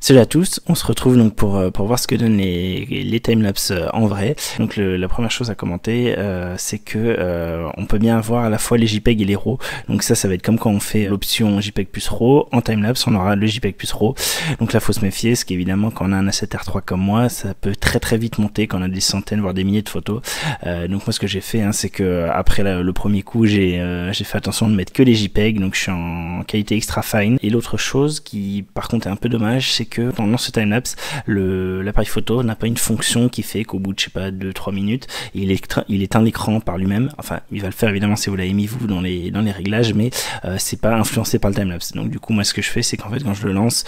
Salut à tous, on se retrouve donc pour voir ce que donnent les timelapses en vrai. Donc la première chose à commenter, c'est que on peut bien avoir à la fois les JPEG et les RAW. Donc ça va être comme quand on fait l'option JPEG plus RAW. En timelapse, on aura le JPEG plus RAW. Donc là, faut se méfier, parce qu'évidemment, quand on a un A7R3 comme moi, ça peut très vite monter quand on a des centaines, voire des milliers de photos. Donc moi, ce que j'ai fait, c'est que après le premier coup, j'ai fait attention de mettre que les JPEG. Donc je suis en qualité extra fine. Et l'autre chose qui, par contre, est un peu dommage, c'est que pendant ce timelapse, l'appareil photo n'a pas une fonction qui fait qu'au bout de, je sais pas, 2-3 minutes, il éteint l'écran par lui-même. Enfin, il va le faire évidemment si vous l'avez mis vous dans les réglages, mais c'est pas influencé par le timelapse. Donc du coup, moi, ce que je fais, c'est qu'en fait, quand je le lance,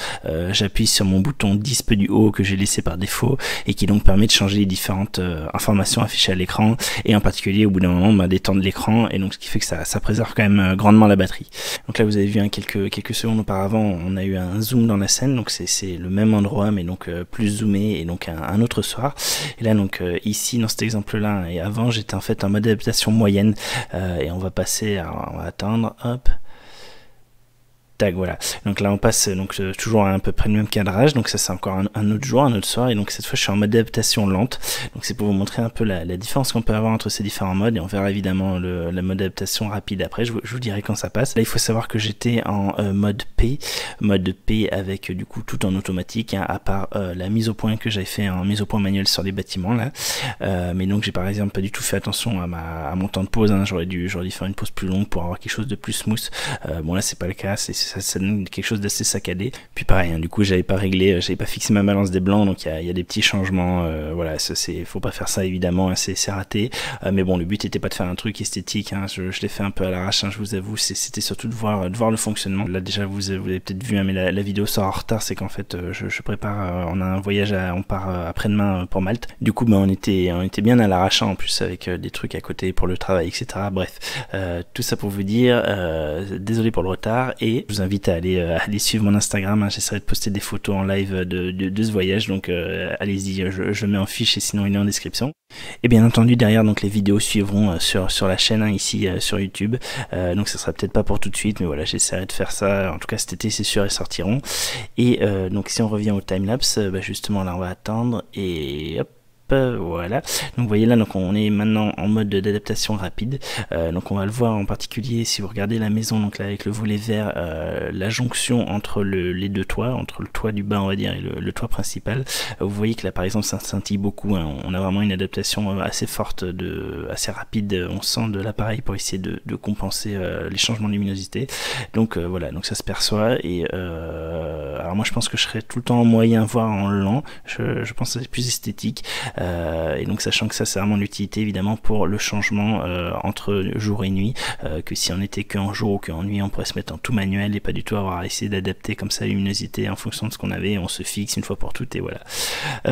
j'appuie sur mon bouton disp du haut que j'ai laissé par défaut et qui donc permet de changer les différentes informations affichées à l'écran, et en particulier au bout d'un moment d'étendre l'écran, et donc ce qui fait que ça préserve quand même grandement la batterie. Donc là, vous avez vu quelques secondes auparavant, on a eu un zoom dans la scène, donc c'est le même endroit mais donc plus zoomé, et donc un autre soir. Et là donc ici dans cet exemple là et avant, j'étais en fait en mode adaptation moyenne, et on va passer on va attendre, hop, tac, voilà. Donc là on passe donc toujours à peu près le même cadrage, donc ça c'est encore un autre jour, un autre soir, et donc cette fois je suis en mode adaptation lente. Donc c'est pour vous montrer un peu la différence qu'on peut avoir entre ces différents modes, et on verra évidemment la mode adaptation rapide après, je vous dirai quand ça passe. Là il faut savoir que j'étais en mode P avec du coup tout en automatique, à part la mise au point que j'avais fait en mise au point manuelle sur les bâtiments là, mais donc j'ai par exemple pas du tout fait attention à mon temps de pause, j'aurais dû faire une pause plus longue pour avoir quelque chose de plus smooth. Bon là c'est pas le cas, ça donne quelque chose d'assez saccadé. Puis pareil, du coup j'avais pas fixé ma balance des blancs, donc il y a des petits changements, voilà, faut pas faire ça évidemment, c'est raté, mais bon, le but était pas de faire un truc esthétique, je l'ai fait un peu à l'arrache, je vous avoue, c'était surtout de voir le fonctionnement. Là déjà vous avez peut-être vu, mais la vidéo sort en retard, c'est qu'en fait je prépare, on a un voyage, on part après-demain pour Malte. Du coup on était bien à l'arrache en plus, avec des trucs à côté pour le travail, etc. Bref, tout ça pour vous dire, désolé pour le retard, et je vous invite à aller suivre mon Instagram, j'essaierai de poster des photos en live de ce voyage, donc allez-y, je le mets en fiche, et sinon il est en description. Et bien entendu derrière, donc les vidéos suivront sur la chaîne, ici sur YouTube, donc ça sera peut-être pas pour tout de suite, mais voilà, j'essaierai de faire ça, en tout cas cet été c'est sûr, elles sortiront. Et donc si on revient au timelapse, justement là on va attendre, et hop, voilà, donc vous voyez là, donc on est maintenant en mode d'adaptation rapide, donc on va le voir en particulier si vous regardez la maison, donc là avec le volet vert, la jonction entre les deux toits, entre le toit du bas on va dire et le toit principal, vous voyez que là par exemple ça scintille beaucoup, on a vraiment une adaptation assez forte, assez rapide, on sent de l'appareil pour essayer de compenser les changements de luminosité. Donc voilà, donc ça se perçoit, et alors moi je pense que je serais tout le temps en moyen voire en lent, je pense que c'est plus esthétique. Et donc sachant que ça c'est vraiment l'utilité évidemment pour le changement entre jour et nuit, que si on était qu'en jour ou qu'en nuit on pourrait se mettre en tout manuel et pas du tout avoir à essayer d'adapter comme ça la luminosité en fonction de ce qu'on avait, on se fixe une fois pour toutes, et voilà.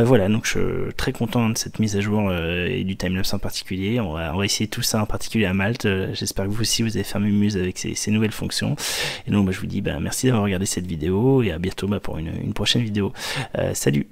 Voilà, donc je suis très content de cette mise à jour et du timelapse en particulier. On va essayer tout ça en particulier à Malte, j'espère que vous aussi vous avez fait mumuse avec ces nouvelles fonctions, et donc je vous dis merci d'avoir regardé cette vidéo, et à bientôt pour une prochaine vidéo. Salut.